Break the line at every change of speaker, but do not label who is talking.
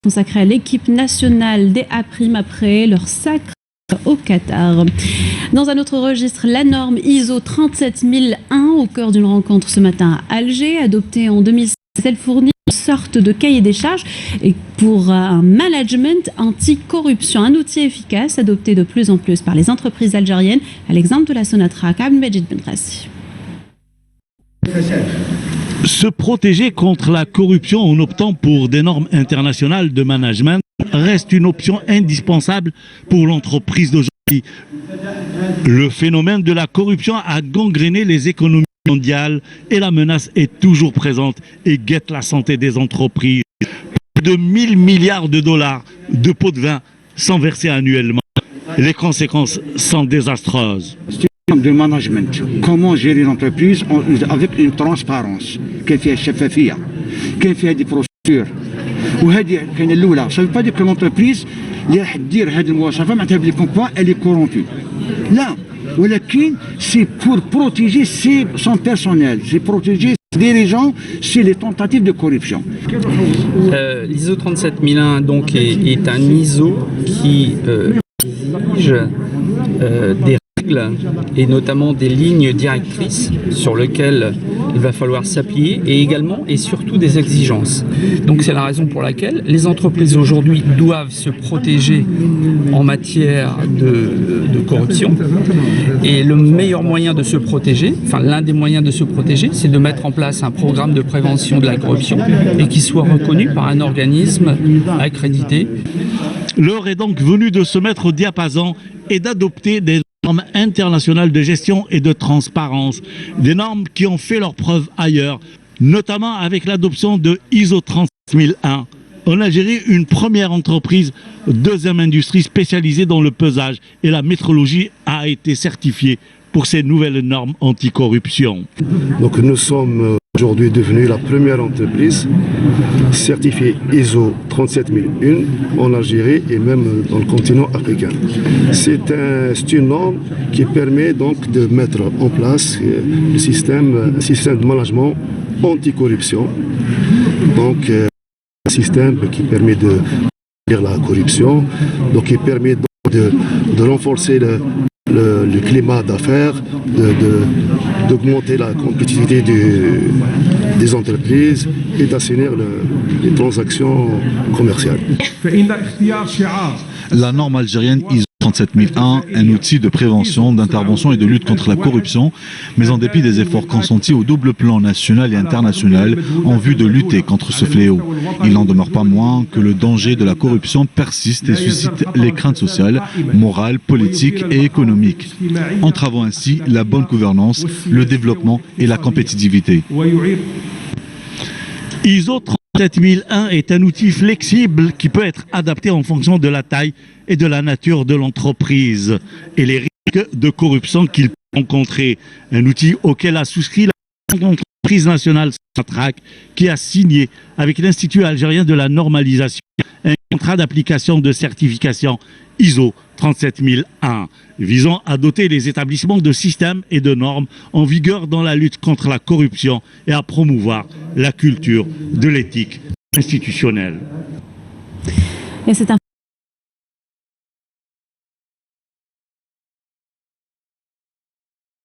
Consacré à l'équipe nationale des A' après leur sacre au Qatar. Dans un autre registre, la norme ISO 37001 au cœur d'une rencontre ce matin à Alger, adoptée en 2016, elle fournit une sorte de cahier des charges et pour un management anti-corruption, un outil efficace adopté de plus en plus par les entreprises algériennes, à l'exemple de la Sonatrach. Abdelmejid Benrassi.
Se protéger contre la corruption en optant pour des normes internationales de management reste une option indispensable pour l'entreprise d'aujourd'hui. Le phénomène de la corruption a gangréné les économies mondiales et la menace est toujours présente et guette la santé des entreprises. Plus de 1000 milliards de dollars de pots de vin sont versés annuellement. Les conséquences sont désastreuses.
De management, comment gérer l'entreprise avec une transparence, qu'il y ait chefafia, qu'il y ait des procédures. Ça ne veut pas dire que l'entreprise, elle est corrompue. Là, c'est pour protéger son personnel, c'est protéger ses dirigeants, c'est les tentatives de corruption.
L'ISO 37001 donc est un ISO qui exige des règles et notamment des lignes directrices sur lesquelles il va falloir s'appuyer et également et surtout des exigences. Donc c'est la raison pour laquelle les entreprises aujourd'hui doivent se protéger en matière de corruption et le meilleur moyen de se protéger, enfin l'un des moyens de se protéger, c'est de mettre en place un programme de prévention de la corruption et qui soit reconnu par un organisme accrédité.
L'heure est donc venue de se mettre au diapason et d'adopter des normes internationales de gestion et de transparence, des normes qui ont fait leurs preuves ailleurs, notamment avec l'adoption de ISO 37001. En Algérie, une première entreprise, deuxième industrie spécialisée dans le pesage et la métrologie a été certifiée pour ces nouvelles normes anticorruption.
Donc nous sommes aujourd'hui devenus la première entreprise certifiée ISO 37001 en Algérie et même dans le continent africain. C'est une norme qui permet donc de mettre en place un système de management anticorruption. Donc un système qui permet de réduire la corruption, donc qui permet de renforcer le climat d'affaires, d'augmenter la compétitivité des entreprises et d'assainir les transactions commerciales.
La norme algérienne ISO 37001, un outil de prévention, d'intervention et de lutte contre la corruption, mais en dépit des efforts consentis au double plan national et international en vue de lutter contre ce fléau. Il n'en demeure pas moins que le danger de la corruption persiste et suscite les craintes sociales, morales, politiques et économiques, entravant ainsi la bonne gouvernance, le développement et la compétitivité.
ISO 37001 est un outil flexible qui peut être adapté en fonction de la taille et de la nature de l'entreprise et les risques de corruption qu'il peut rencontrer. Un outil auquel a souscrit l'entreprise nationale Sonatrach qui a signé avec l'Institut algérien de la normalisation un contrat d'application de certification ISO 37001 visant à doter les établissements de systèmes et de normes en vigueur dans la lutte contre la corruption et à promouvoir la culture de l'éthique institutionnelle.
Et c'est un